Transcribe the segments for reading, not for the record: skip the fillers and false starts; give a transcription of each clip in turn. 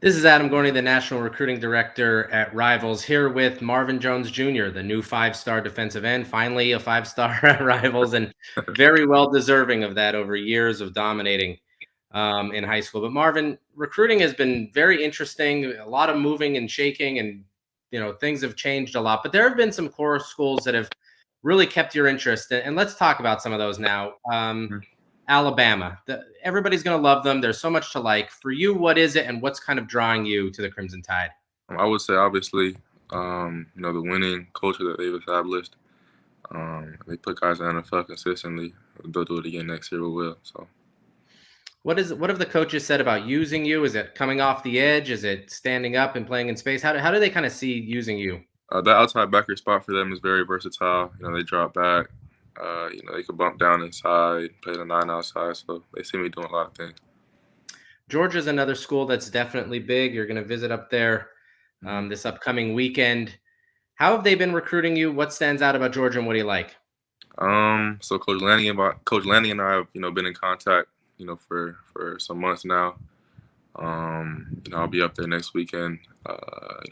This is Adam Gorney, the National Recruiting Director at Rivals, here with Marvin Jones Jr., the new five-star defensive end, finally a five-star at Rivals, and very well deserving of that over years of dominating in high school. But Marvin, recruiting has been very interesting, a lot of moving and shaking, and things have changed a lot. But there have been some core schools that have really kept your interest, and let's talk about some of those now. Mhm. Alabama. Everybody's going to love them. There's so much to like. For you, what is it, and what's kind of drawing you to the Crimson Tide? I would say obviously, the winning culture that they've established. They put guys in the NFL consistently. They'll do it again next year. We will. So What have the coaches said about using you? Is it coming off the edge? Is it standing up and playing in space? How do they kind of see using you? that outside backer spot for them is very versatile. They drop back. They could bump down inside, play the nine outside. So they see me doing a lot of things. Georgia's another school that's definitely big. You're going to visit up there hmm this upcoming weekend. How have they been recruiting you? What stands out about Georgia, and what do you like? So Coach Lanning and I have been in contact for some months now. I'll be up there next weekend.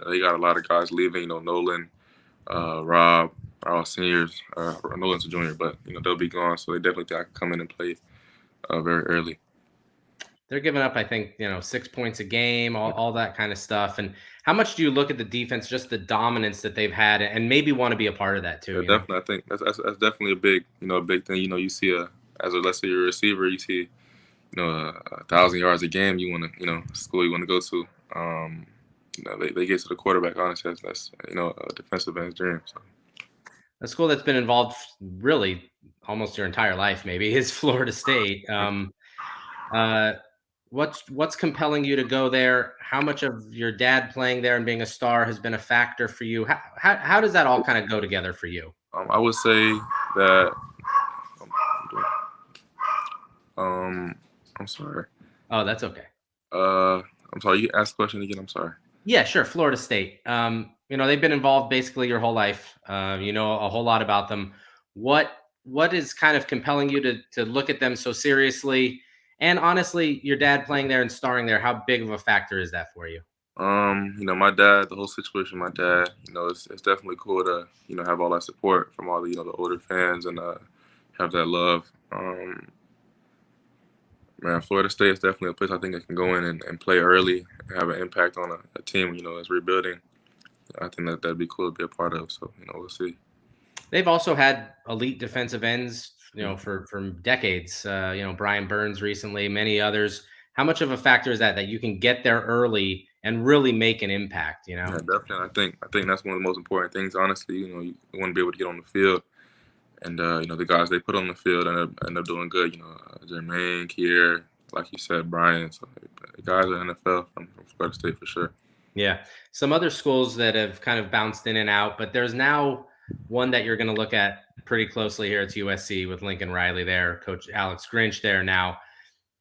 They got a lot of guys leaving. Nolan, Rob are all seniors. Nolan's a junior, but they'll be gone, so they definitely think I can come in and play very early. They're giving up, I think, 6 points a game, all that kind of stuff. And how much do you look at the defense, just the dominance that they've had, and maybe want to be a part of that too? Yeah, definitely. I think that's definitely a big thing. You see let's say you're a receiver, you see 1,000 yards a game. You want to school you want to go to. They get to the quarterback. Honestly, that's a defensive end's dream. So. A school that's been involved really almost your entire life, maybe, is Florida State. Uh, what's compelling you to go there? How much of your dad playing there and being a star has been a factor for you? How does that all kind of go together for you? I would say that. Um, I'm sorry. Oh, that's okay. Uh, I'm sorry. You asked the question again. I'm sorry. Yeah, sure. Florida State. They've been involved basically your whole life. You know a whole lot about them. What what is kind of compelling you to look at them so seriously? And honestly, your dad playing there and starring there, how big of a factor is that for you? My dad, the whole situation, with my dad, it's definitely cool to, have all that support from all the older fans and have that love. Man, Florida State is definitely a place I think I can go in and play early and have an impact on a team, that's rebuilding. I think that'd be cool to be a part of. So, we'll see. They've also had elite defensive ends, Mhm. for decades. Brian Burns recently, many others. How much of a factor is that you can get there early and really make an impact? Yeah, definitely. I think that's one of the most important things. Honestly, you want to be able to get on the field, and the guys they put on the field end up doing good. Jermaine, Kier, like you said, Brian. So the guys are NFL from Florida State for sure. Yeah. Some other schools that have kind of bounced in and out, but there's now one that you're going to look at pretty closely here. It's USC with Lincoln Riley there, Coach Alex Grinch there now.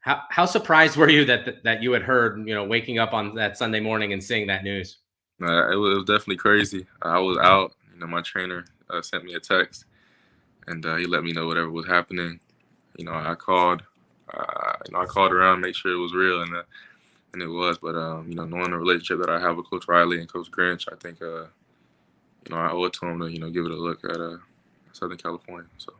How surprised were you that you had heard, waking up on that Sunday morning and seeing that news? It was definitely crazy. I was out. My trainer sent me a text, and he let me know whatever was happening. I called. I called around, make sure it was real, and it was. But knowing the relationship that I have with Coach Riley and Coach Grinch, I think I owe it to him to give it a look at Southern California. So.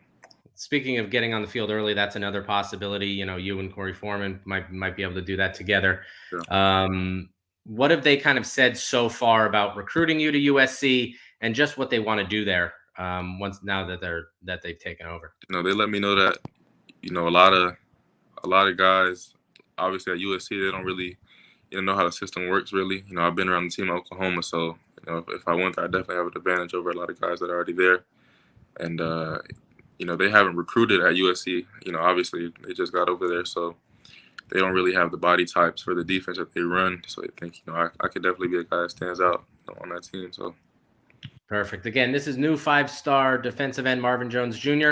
Speaking of getting on the field early, that's another possibility. You and Corey Foreman might be able to do that together. Yeah. What have they kind of said so far about recruiting you to USC and just what they want to do there once now that they've taken over? They let me know that a lot of guys, obviously at USC, they don't really know how the system works. Really, I've been around the team at Oklahoma, so if I went there, I definitely have an advantage over a lot of guys that are already there. And they haven't recruited at USC. Obviously they just got over there, so they don't really have the body types for the defense that they run. So I think I could definitely be a guy that stands out on that team. So. Perfect. Again, this is new five-star defensive end Marvin Jones Jr.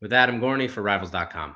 with Adam Gorney for Rivals.com.